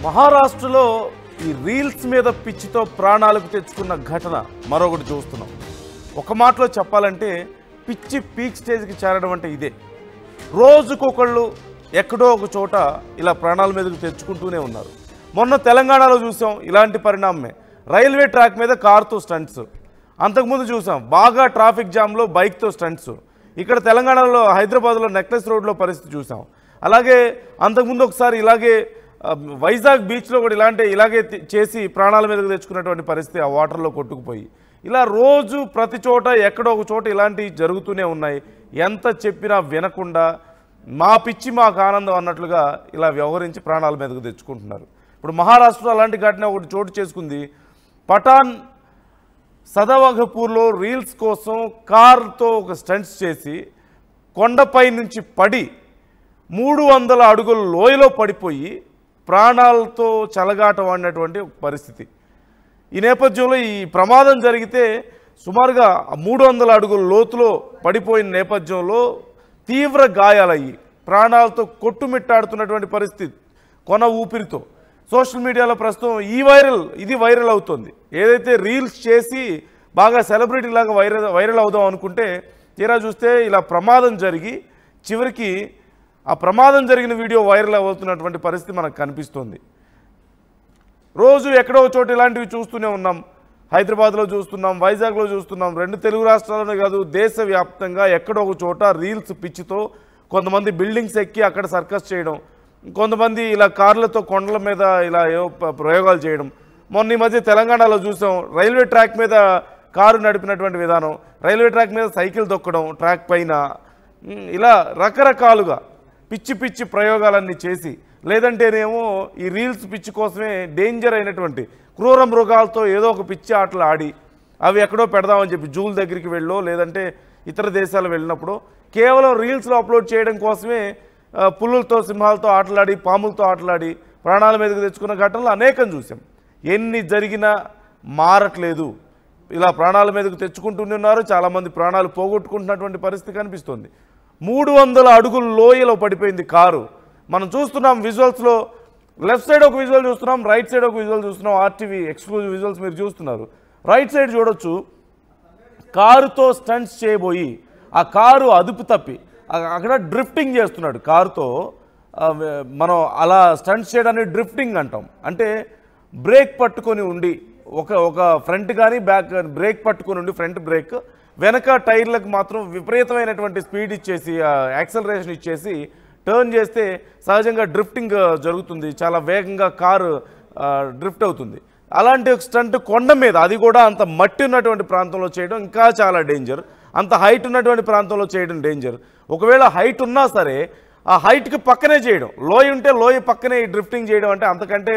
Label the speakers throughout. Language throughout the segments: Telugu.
Speaker 1: మహారాష్ట్రలో ఈ రీల్స్ మీద పిచ్చితో ప్రాణాలకు తెచ్చుకున్న ఘటన మరొకటి చూస్తున్నాం. ఒక మాటలో చెప్పాలంటే పిచ్చి పీక్ స్టేజ్కి చేరడం అంటే ఇదే. రోజుకొకళ్ళు ఎక్కడో ఒక చోట ఇలా ప్రాణాల మీదకు తెచ్చుకుంటూనే ఉన్నారు. మొన్న తెలంగాణలో చూసాం ఇలాంటి పరిణామమే. రైల్వే ట్రాక్ మీద కారుతో స్టంట్స్. అంతకుముందు చూసాం బాగా ట్రాఫిక్ జామ్లో బైక్తో స్టంట్స్. ఇక్కడ తెలంగాణలో హైదరాబాద్లో నెక్లెస్ రోడ్లో పరిస్థితి చూసాం. అలాగే అంతకుముందు ఒకసారి ఇలాగే వైజాగ్ బీచ్లో కూడా ఇలాగే చేసి ప్రాణాల మీదకు తెచ్చుకున్నటువంటి పరిస్థితి, ఆ వాటర్లో కొట్టుకుపోయి. ఇలా రోజు ప్రతి చోట ఎక్కడో ఒక చోట ఇలాంటివి జరుగుతూనే ఉన్నాయి. ఎంత చెప్పినా వినకుండా మా పిచ్చి మాకు ఆనందం అన్నట్లుగా ఇలా వ్యవహరించి ప్రాణాల మీదకు తెచ్చుకుంటున్నారు. ఇప్పుడు మహారాష్ట్రలో అలాంటి ఘటన ఒకటి చోటు చేసుకుంది. పఠాన్ సదావఘపూర్లో రీల్స్ కోసం కార్తో ఒక స్టంట్స్ చేసి కొండపై నుంచి పడి 300 అడుగుల లోయలో పడిపోయి ప్రాణాలతో చెలగాటం ఆడినటువంటి పరిస్థితి. ఈ నేపథ్యంలో ఈ ప్రమాదం జరిగితే సుమారుగా 300 అడుగుల లోతులో పడిపోయిన నేపథ్యంలో తీవ్ర గాయాలయ్యి ప్రాణాలతో కొట్టుమిట్టాడుతున్నటువంటి పరిస్థితి కొన ఊపిరితో. సోషల్ మీడియాలో ప్రస్తుతం ఇది వైరల్ అవుతుంది. ఏదైతే రీల్స్ చేసి బాగా సెలబ్రిటీ లాగా వైరల్ అవుదాం అనుకుంటే తీరా చూస్తే ఇలా ప్రమాదం జరిగి చివరికి ఆ ప్రమాదం జరిగిన వీడియో వైరల్ అవుతున్నటువంటి పరిస్థితి మనకు కనిపిస్తుంది. రోజు ఎక్కడో చోట ఇలాంటివి చూస్తూనే ఉన్నాం. హైదరాబాద్లో చూస్తున్నాం, వైజాగ్లో చూస్తున్నాం. 2 తెలుగు రాష్ట్రాల్లోనే కాదు దేశవ్యాప్తంగా ఎక్కడో ఒక చోట రీల్స్ పిచ్చితో కొంతమంది బిల్డింగ్స్ ఎక్కి అక్కడ సర్కస్ చేయడం, కొంతమంది ఇలా కార్లతో కొండల మీద ఇలా ఏవో ప్రయోగాలు చేయడం. మొన్న ఈ మధ్య తెలంగాణలో చూసాం రైల్వే ట్రాక్ మీద కారు నడిపినటువంటి విధానం, రైల్వే ట్రాక్ మీద సైకిల్ తొక్కడం ట్రాక్ పైన, ఇలా రకరకాలుగా పిచ్చి పిచ్చి ప్రయోగాలన్నీ చేసి, లేదంటేనేమో ఈ రీల్స్ పిచ్చి కోసమే డేంజర్ అయినటువంటి క్రూర మృగాలతో ఏదో ఒక పిచ్చి ఆటలు ఆడి అవి ఎక్కడో పెడదామని చెప్పి జూల దగ్గరికి వెళ్ళో లేదంటే ఇతర దేశాలు వెళ్ళినప్పుడు కేవలం రీల్స్లో అప్లోడ్ చేయడం కోసమే పులులతో సింహాలతో ఆటలాడి పాములతో ఆటలాడి ప్రాణాల మీదకి తెచ్చుకున్న ఘటనలు అనేకం చూసాం. ఎన్ని జరిగినా మారట్లేదు. ఇలా ప్రాణాల మీదకు తెచ్చుకుంటూనే ఉన్నారు. చాలామంది ప్రాణాలు పోగొట్టుకుంటున్నటువంటి పరిస్థితి కనిపిస్తుంది. 300 అడుగుల లోయలో పడిపోయింది కారు. మనం చూస్తున్నాం విజువల్స్లో. లెఫ్ట్ సైడ్ ఒక విజువల్ చూస్తున్నాం, రైట్ సైడ్ ఒక విజువల్ చూస్తున్నాం. ఆర్టీవీ ఎక్స్క్లూజివ్ విజువల్స్ మీరు చూస్తున్నారు. రైట్ సైడ్ చూడొచ్చు, కారుతో స్టంట్స్ చేయబోయి ఆ కారు అదుపు తప్పి అక్కడ డ్రిఫ్టింగ్ చేస్తున్నాడు కారుతో. మనం అలా స్టంట్స్ చేయడాన్ని డ్రిఫ్టింగ్ అంటాం. అంటే బ్రేక్ పట్టుకొని ఉండి ఒక ఫ్రంట్ కానీ బ్యాక్ కానీ బ్రేక్ పట్టుకొని ఉండి ఫ్రంట్ బ్రేక్, వెనక టైర్లకు మాత్రం విపరీతమైనటువంటి స్పీడ్ ఇచ్చేసి యాక్సలరేషన్ ఇచ్చేసి టర్న్ చేస్తే సహజంగా డ్రిఫ్టింగ్ జరుగుతుంది. చాలా వేగంగా కారు డ్రిఫ్ట్ అవుతుంది. అలాంటి ఒక స్టంట్ కొండ మీద, అది కూడా అంత మట్టి ఉన్నటువంటి ప్రాంతంలో చేయడం ఇంకా చాలా డేంజర్. అంత హైట్ ఉన్నటువంటి ప్రాంతంలో చేయడం డేంజర్. ఒకవేళ హైట్ ఉన్నా సరే ఆ హైట్కి పక్కనే చేయడం, లోయ ఉంటే లోయ పక్కనే డ్రిఫ్టింగ్ చేయడం అంటే అంతకంటే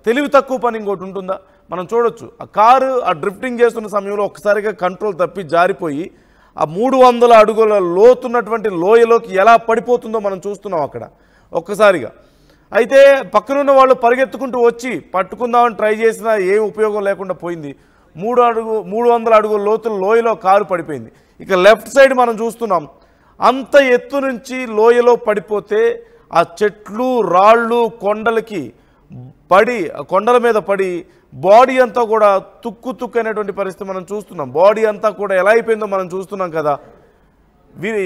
Speaker 1: తెలివి తక్కువ పని ఇంకోటి ఉంటుందా? మనం చూడొచ్చు ఆ కారు ఆ డ్రిఫ్టింగ్ చేస్తున్న సమయంలో ఒక్కసారిగా కంట్రోల్ తప్పి జారిపోయి ఆ 300 అడుగుల లోతున్నటువంటి లోయలోకి ఎలా పడిపోతుందో మనం చూస్తున్నాం అక్కడ ఒక్కసారిగా. అయితే పక్కనున్న వాళ్ళు పరిగెత్తుకుంటూ వచ్చి పట్టుకుందామని ట్రై చేసినా ఏం ఉపయోగం లేకుండా పోయింది. 300 అడుగుల లోతుల లోయలో కారు పడిపోయింది. ఇక లెఫ్ట్ సైడ్ మనం చూస్తున్నాం, అంత ఎత్తు నుంచి లోయలో పడిపోతే ఆ చెట్లు రాళ్ళు కొండలకి పడి, కొండల మీద పడి బాడీ అంతా కూడా తుక్కు అయినటువంటి పరిస్థితి మనం చూస్తున్నాం. బాడీ అంతా కూడా ఎలా అయిపోయిందో మనం చూస్తున్నాం కదా.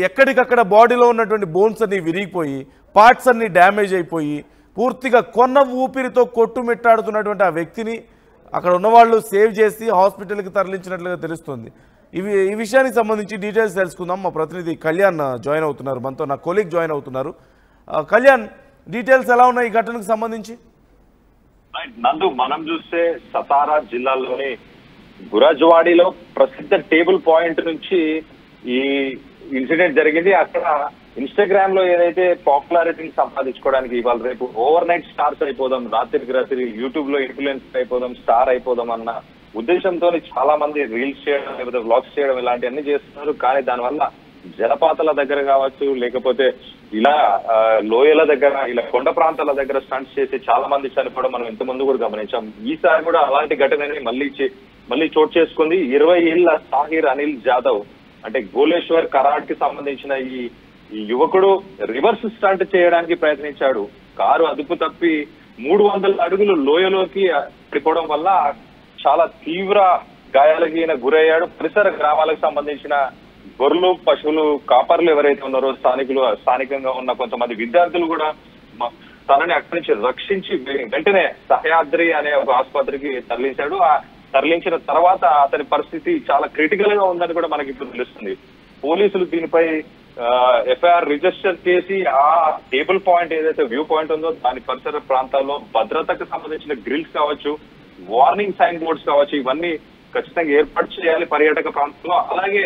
Speaker 1: ఎక్కడికక్కడ బాడీలో ఉన్నటువంటి బోన్స్ అన్నీ విరిగిపోయి, పార్ట్స్ అన్నీ డ్యామేజ్ అయిపోయి, పూర్తిగా కొన్న ఊపిరితో కొట్టుమిట్టాడుతున్నటువంటి ఆ వ్యక్తిని అక్కడ ఉన్నవాళ్ళు సేవ్ చేసి హాస్పిటల్కి తరలించినట్లుగా తెలుస్తుంది. ఈ విషయానికి సంబంధించి డీటెయిల్స్ తెలుసుకుందాం. మా ప్రతినిధి కళ్యాణ్ జాయిన్ అవుతున్నారు, మనతో నా కొలీగ్ జాయిన్ అవుతున్నారు. కళ్యాణ్, డీటెయిల్స్ ఎలా ఉన్నాయి ఈ ఘటనకు సంబంధించి?
Speaker 2: నందు, మనం చూస్తే సతారా జిల్లాలోని గురజ్వాడిలో ప్రసిద్ధ టేబుల్ పాయింట్ నుంచి ఈ ఇన్సిడెంట్ జరిగింది. అక్కడ ఇన్స్టాగ్రామ్ లో ఏదైతే పాపులారిటీని సంపాదించుకోవడానికి ఇవాళ రేపు ఓవర్ నైట్ స్టార్స్ అయిపోదాం, రాత్రికి రాత్రి యూట్యూబ్ లో ఇన్ఫ్లుయెన్స్ అయిపోదాం, స్టార్ అయిపోదాం అన్న ఉద్దేశంతో చాలా మంది రీల్స్ చేయడం లేకపోతే వ్లాగ్స్ చేయడం ఇలాంటివన్నీ చేస్తున్నారు. కానీ దానివల్ల జలపాతాల దగ్గర కావచ్చు, లేకపోతే ఇలా లోయల దగ్గర, ఇలా కొండ ప్రాంతాల దగ్గర స్టంట్స్ చేసి చాలా మంది చనిపోవడం మనం ఇంతకుముందు కూడా గమనించాం. ఈసారి కూడా అలాంటి ఘటనని మళ్ళీ చోటు చేసుకుంది. 20 ఏళ్ల సాహిర్ అనిల్ జాదవ్, అంటే గోలేశ్వర్ కరాడ్ కి సంబంధించిన ఈ యువకుడు రివర్స్ స్టంట్ చేయడానికి ప్రయత్నించాడు. కారు అదుపు తప్పి 300 అడుగులు లోయలోకి పడిపోవడం వల్ల చాలా తీవ్ర గాయాలకి గురయ్యాడు. పరిసర గ్రామాలకు సంబంధించిన గొర్రెలు, పశువులు, కాపర్లు ఎవరైతే ఉన్నారో స్థానికంగా ఉన్న కొంతమంది విద్యార్థులు కూడా తనని అక్కడి నుంచి రక్షించి వెంటనే సహ్యాద్రి అనే ఒక ఆసుపత్రికి తరలించాడు. తరలించిన తర్వాత అతని పరిస్థితి చాలా క్రిటికల్ గా ఉందని కూడా మనకి ఇప్పుడు తెలుస్తుంది. పోలీసులు దీనిపై ఎఫ్ఐఆర్ రిజిస్టర్ చేసి ఆ టేబుల్ పాయింట్ ఏదైతే వ్యూ పాయింట్ ఉందో దాని పరిసర ప్రాంతాల్లో భద్రతకు సంబంధించిన గ్రిల్స్ కావచ్చు, వార్నింగ్ సైన్ బోర్డ్స్ కావచ్చు, ఇవన్నీ ఖచ్చితంగా ఏర్పాటు చేయాలి పర్యాటక ప్రాంతంలో. అలాగే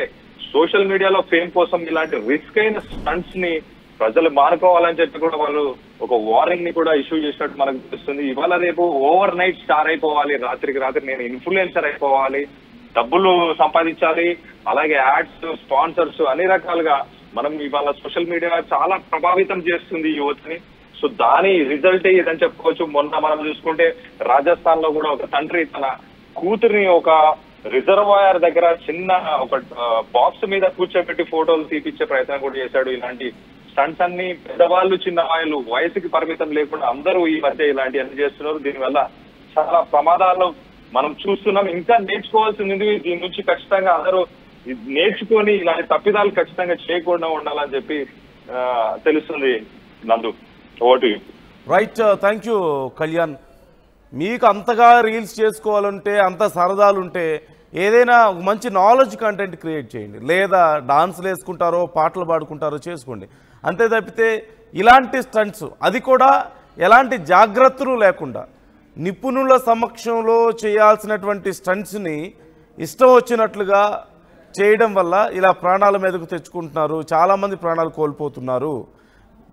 Speaker 2: సోషల్ మీడియాలో ఫేమ్ కోసం ఇలాంటి రిస్క్ అయిన స్టంట్స్ ని ప్రజలు మానుకోవాలని చెప్పి కూడా వాళ్ళు ఒక వార్నింగ్ ని కూడా ఇష్యూ చేసినట్టు మనకు తెలుస్తుంది. ఇవాళ రేపు ఓవర్ నైట్ స్టార్ అయిపోవాలి, రాత్రికి రాత్రి నేను ఇన్ఫ్లుయెన్సర్ అయిపోవాలి, డబ్బులు సంపాదించాలి, అలాగే యాడ్స్, స్పాన్సర్స్ అన్ని రకాలుగా మనం ఇవాళ సోషల్ మీడియా చాలా ప్రభావితం చేస్తుంది యువతని. సో దాని రిజల్ట్ ఇదని చెప్పుకోవచ్చు. మొన్న మనం చూసుకుంటే రాజస్థాన్ లో కూడా ఒక తండ్రి తన కూతురిని ఒక రిజర్వాయర్ దగ్గర చిన్న ఒక బాక్స్ మీద కూర్చోబెట్టి ఫోటోలు తీపిచ్చే ప్రయత్నం కూడా చేశాడు. ఇలాంటి స్టంట్స్ అన్ని పెద్దవాళ్ళు, చిన్న వాళ్ళు, వయసుకి పరిమితం లేకుండా అందరూ ఈ మధ్య ఇలాంటి అన్ని చేస్తున్నారు. దీనివల్ల చాలా ప్రమాదాలు మనం చూస్తున్నాం. ఇంకా నేర్చుకోవాల్సింది దీని నుంచి ఖచ్చితంగా అందరూ నేర్చుకొని ఇలాంటి తప్పిదాలు ఖచ్చితంగా చేయకుండా ఉండాలని చెప్పి తెలుస్తుంది. నందు, vote
Speaker 1: right. Thank you Kalyan. మీకు అంతగా రీల్స్ చేసుకోవాలంటే, అంత సరదాలుంటే ఏదైనా మంచి నాలెడ్జ్ కంటెంట్ క్రియేట్ చేయండి, లేదా డాన్స్లు వేసుకుంటారో పాటలు పాడుకుంటారో చేసుకోండి. అంతే తప్పితే ఇలాంటి స్టంట్స్, అది కూడా ఎలాంటి జాగ్రత్తలు లేకుండా నిపుణుల సమక్షంలో చేయాల్సినటువంటి స్టంట్స్ని ఇష్టం వచ్చినట్లుగా చేయడం వల్ల ఇలా ప్రాణాల మీదకు తెచ్చుకుంటున్నారు. చాలామంది ప్రాణాలు కోల్పోతున్నారు.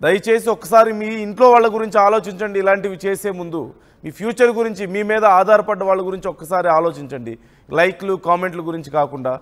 Speaker 1: దయచేసి ఒక్కసారి మీ ఇంట్లో వాళ్ళ గురించి ఆలోచించండి. ఇలాంటివి చేసే ముందు మీ ఫ్యూచర్ గురించి, మీ మీద ఆధారపడ్డ వాళ్ళ గురించి ఒక్కసారి ఆలోచించండి. లైక్లు, కామెంట్ల గురించి కాకుండా.